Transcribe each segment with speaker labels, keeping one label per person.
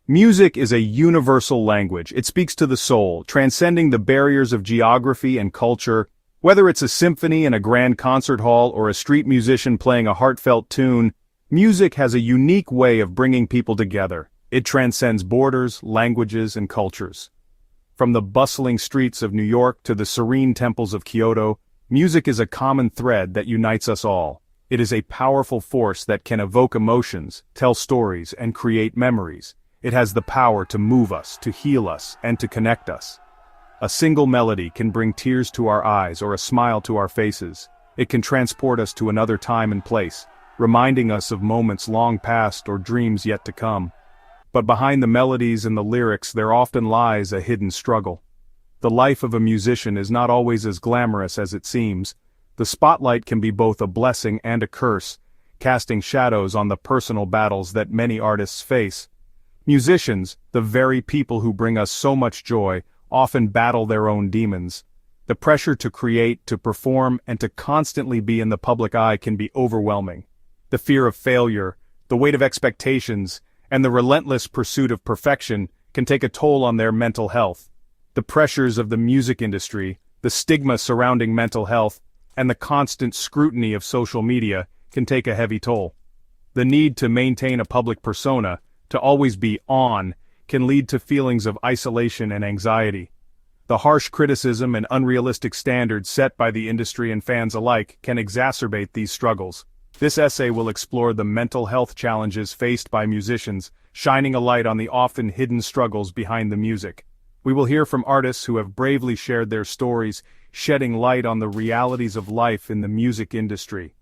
Speaker 1: Music is a universal language. It speaks to the soul, transcending the barriers of geography and culture. Whether it's a symphony in a grand concert hall or a street musician playing a heartfelt tune, music has a unique way of bringing people together. It transcends borders, languages, and cultures. From the bustling streets of New York to the serene temples of Kyoto, music is a common thread that unites us all. It is a powerful force that can evoke emotions, tell stories, and create memories. It has the power to move us, to heal us, and to connect us. A single melody can bring tears to our eyes or a smile to our faces. It can transport us to another time and place, reminding us of moments long past or dreams yet to come. But behind the melodies and the lyrics there often lies a hidden struggle. The life of a musician is not always as glamorous as it seems. The spotlight can be both a blessing and a curse, casting shadows on the personal battles that many artists face. Musicians, the very people who bring us so much joy, often battle their own demons. The pressure to create, to perform, and to constantly be in the public eye can be overwhelming. The fear of failure, the weight of expectations, and the relentless pursuit of perfection can take a toll on their mental health. The pressures of the music industry, the stigma surrounding mental health, and the constant scrutiny of social media can take a heavy toll. The need to maintain a public persona, to always be on, can lead to feelings of isolation and anxiety. The harsh criticism and unrealistic standards set by the industry and fans alike can exacerbate these struggles. This essay will explore the mental health challenges faced by musicians, shining a light on the often hidden struggles behind the music. We will hear from artists who have bravely shared their stories, shedding light on the realities of life in the music industry.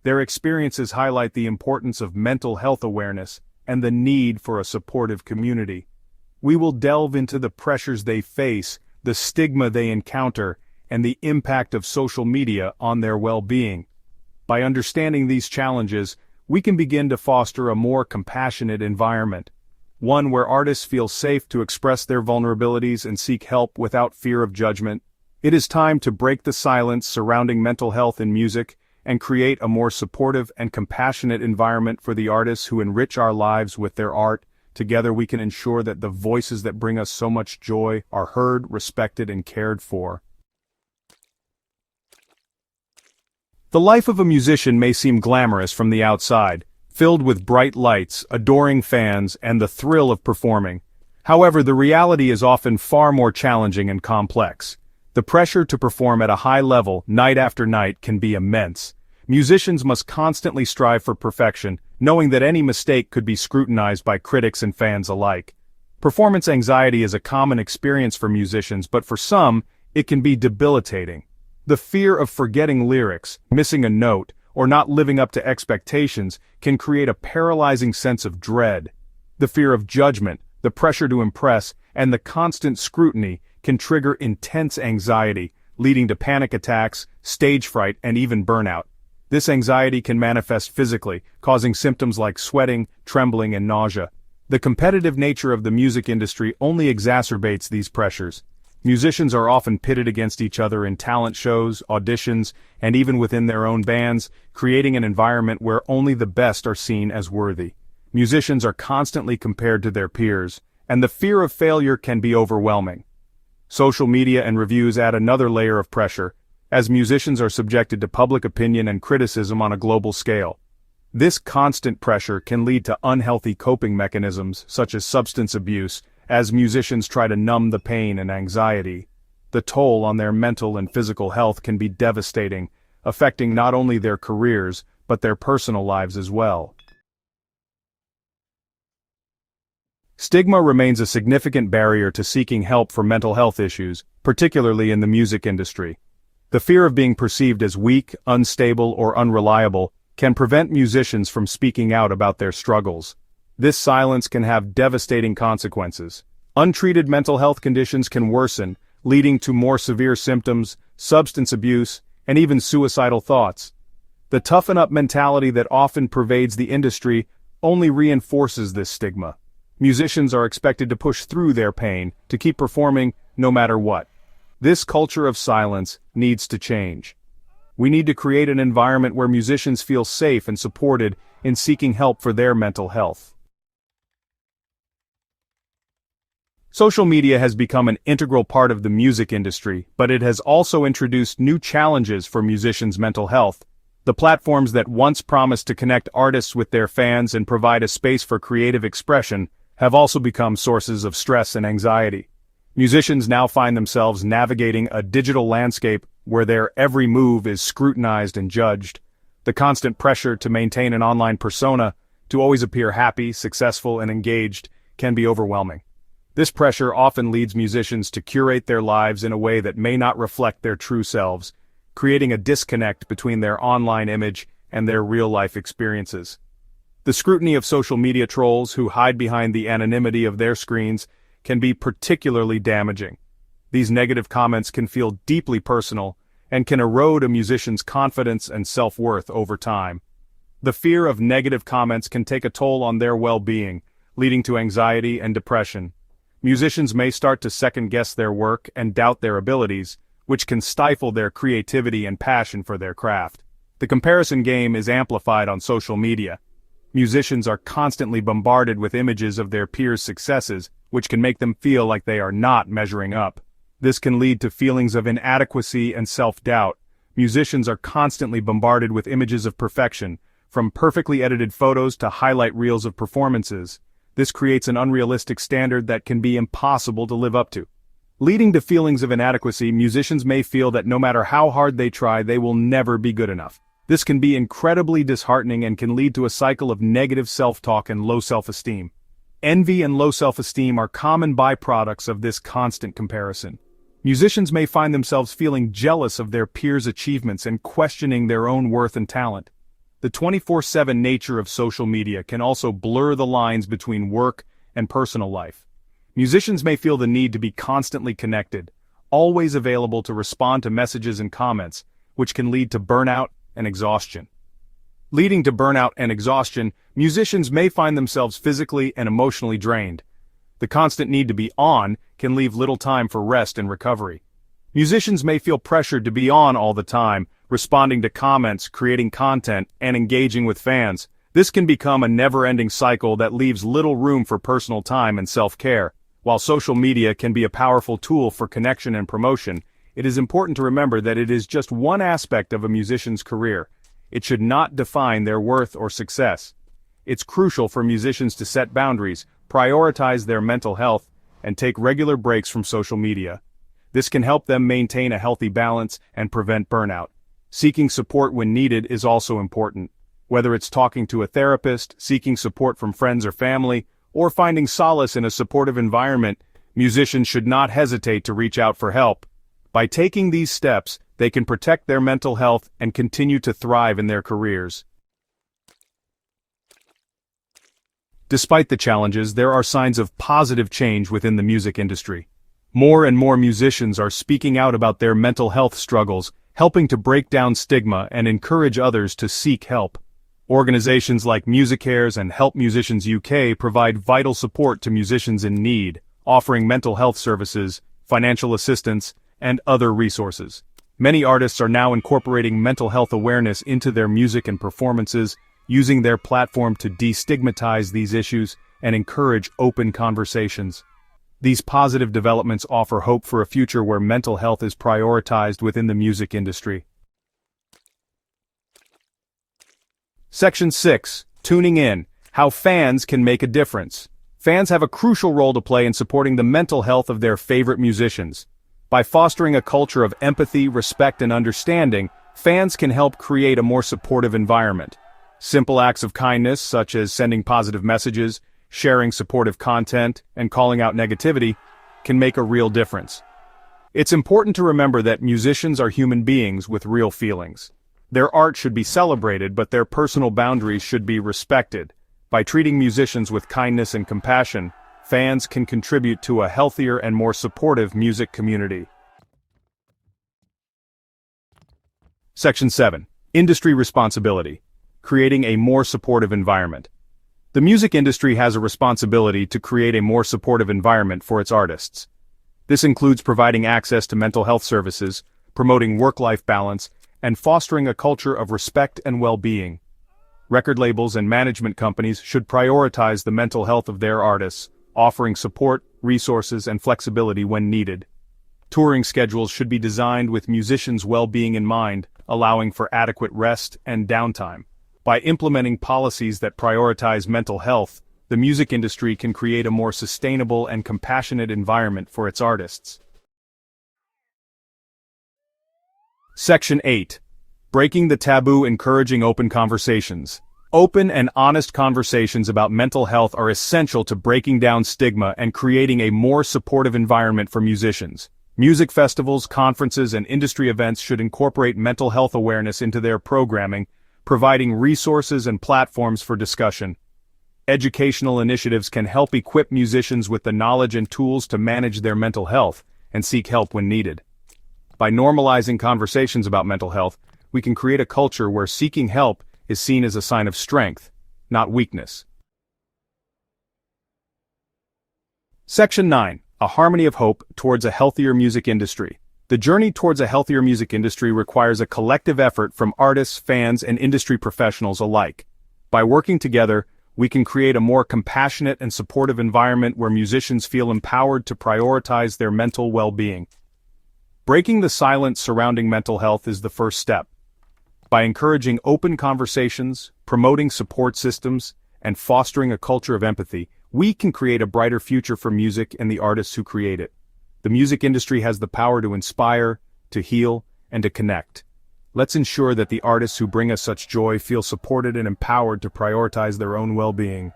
Speaker 1: Their experiences highlight the importance of mental health awareness and the need for a supportive community. We will delve into the pressures they face, the stigma they encounter, and the impact of social media on their well-being. By understanding these challenges, we can begin to foster a more compassionate environment, one where artists feel safe to express their vulnerabilities and seek help without fear of judgment. It is time to break the silence surrounding mental health in music and create a more supportive and compassionate environment for the artists who enrich our lives with their art. Together we can ensure that the voices that bring us so much joy are heard, respected, and cared for. The life of a musician may seem glamorous from the outside, filled with bright lights, adoring fans, and the thrill of performing. However, the reality is often far more challenging and complex. The pressure to perform at a high level, night after night, can be immense. Musicians must constantly strive for perfection, knowing that any mistake could be scrutinized by critics and fans alike. Performance anxiety is a common experience for musicians, but for some, it can be debilitating. The fear of forgetting lyrics, missing a note, or not living up to expectations can create a paralyzing sense of dread. The fear of judgment, the pressure to impress, and the constant scrutiny can trigger intense anxiety, leading to panic attacks, stage fright, and even burnout. This anxiety can manifest physically, causing symptoms like sweating, trembling, and nausea. The competitive nature of the music industry only exacerbates these pressures. Musicians are often pitted against each other in talent shows, auditions, and even within their own bands, creating an environment where only the best are seen as worthy. Musicians are constantly compared to their peers, and the fear of failure can be overwhelming. Social media and reviews add another layer of pressure, as musicians are subjected to public opinion and criticism on a global scale. This constant pressure can lead to unhealthy coping mechanisms, such as substance abuse, as musicians try to numb the pain and anxiety. The toll on their mental and physical health can be devastating, affecting not only their careers, but their personal lives as well. Stigma remains a significant barrier to seeking help for mental health issues, particularly in the music industry. The fear of being perceived as weak, unstable, or unreliable can prevent musicians from speaking out about their struggles. This silence can have devastating consequences. Untreated mental health conditions can worsen, leading to more severe symptoms, substance abuse, and even suicidal thoughts. The toughen-up mentality that often pervades the industry only reinforces this stigma. Musicians are expected to push through their pain, to keep performing no matter what. This culture of silence needs to change. We need to create an environment where musicians feel safe and supported in seeking help for their mental health. Social media has become an integral part of the music industry, but it has also introduced new challenges for musicians' mental health. The platforms that once promised to connect artists with their fans and provide a space for creative expression have also become sources of stress and anxiety. Musicians now find themselves navigating a digital landscape where their every move is scrutinized and judged. The constant pressure to maintain an online persona, to always appear happy, successful, and engaged, can be overwhelming. This pressure often leads musicians to curate their lives in a way that may not reflect their true selves, creating a disconnect between their online image and their real-life experiences. The scrutiny of social media trolls who hide behind the anonymity of their screens can be particularly damaging. These negative comments can feel deeply personal and can erode a musician's confidence and self-worth over time. The fear of negative comments can take a toll on their well-being, leading to anxiety and depression. Musicians may start to second-guess their work and doubt their abilities, which can stifle their creativity and passion for their craft. The comparison game is amplified on social media. Musicians are constantly bombarded with images of their peers' successes, which can make them feel like they are not measuring up. This can lead to feelings of inadequacy and self-doubt. Musicians are constantly bombarded with images of perfection, from perfectly edited photos to highlight reels of performances. This creates an unrealistic standard that can be impossible to live up to. Leading to feelings of inadequacy, musicians may feel that no matter how hard they try, they will never be good enough. This can be incredibly disheartening and can lead to a cycle of negative self-talk and low self-esteem. Envy and low self-esteem are common byproducts of this constant comparison. Musicians may find themselves feeling jealous of their peers' achievements and questioning their own worth and talent. The 24/7 nature of social media can also blur the lines between work and personal life. Musicians may feel the need to be constantly connected, always available to respond to messages and comments, which can lead to burnout and exhaustion. Leading to burnout and exhaustion, musicians may find themselves physically and emotionally drained. The constant need to be on can leave little time for rest and recovery. Musicians may feel pressured to be on all the time, responding to comments, creating content, and engaging with fans. This can become a never-ending cycle that leaves little room for personal time and self-care. While social media can be a powerful tool for connection and promotion, it is important to remember that it is just one aspect of a musician's career. It should not define their worth or success. It's crucial for musicians to set boundaries, prioritize their mental health, and take regular breaks from social media. This can help them maintain a healthy balance and prevent burnout. Seeking support when needed is also important. Whether it's talking to a therapist, seeking support from friends or family, or finding solace in a supportive environment, musicians should not hesitate to reach out for help. By taking these steps, they can protect their mental health and continue to thrive in their careers. Despite the challenges, there are signs of positive change within the music industry. More and more musicians are speaking out about their mental health struggles, helping to break down stigma and encourage others to seek help. Organizations like MusiCares and Help Musicians UK provide vital support to musicians in need, offering mental health services, financial assistance, and other resources. Many artists are now incorporating mental health awareness into their music and performances, using their platform to destigmatize these issues and encourage open conversations. These positive developments offer hope for a future where mental health is prioritized within the music industry. Section 6. Tuning in. How fans can make a difference. Fans have a crucial role to play in supporting the mental health of their favorite musicians. By fostering a culture of empathy, respect, and understanding, fans can help create a more supportive environment. Simple acts of kindness, such as sending positive messages, sharing supportive content, and calling out negativity, can make a real difference. It's important to remember that musicians are human beings with real feelings. Their art should be celebrated, but their personal boundaries should be respected. By treating musicians with kindness and compassion, fans can contribute to a healthier and more supportive music community. Section 7. Industry responsibility. Creating a more supportive environment. The music industry has a responsibility to create a more supportive environment for its artists. This includes providing access to mental health services, promoting work-life balance, and fostering a culture of respect and well-being. Record labels and management companies should prioritize the mental health of their artists, offering support, resources, and flexibility when needed. Touring schedules should be designed with musicians' well-being in mind, allowing for adequate rest and downtime. By implementing policies that prioritize mental health, the music industry can create a more sustainable and compassionate environment for its artists. Section 8. Breaking the taboo, encouraging open conversations. Open and honest conversations about mental health are essential to breaking down stigma and creating a more supportive environment for musicians. Music festivals, conferences, and industry events should incorporate mental health awareness into their programming, providing resources and platforms for discussion. Educational initiatives can help equip musicians with the knowledge and tools to manage their mental health and seek help when needed. By normalizing conversations about mental health, we can create a culture where seeking help is seen as a sign of strength, not weakness. Section 9. A harmony of hope towards a healthier music industry. The journey towards a healthier music industry requires a collective effort from artists, fans, and industry professionals alike. By working together, we can create a more compassionate and supportive environment where musicians feel empowered to prioritize their mental well-being. Breaking the silence surrounding mental health is the first step. By encouraging open conversations, promoting support systems, and fostering a culture of empathy, we can create a brighter future for music and the artists who create it. The music industry has the power to inspire, to heal, and to connect. Let's ensure that the artists who bring us such joy feel supported and empowered to prioritize their own well-being.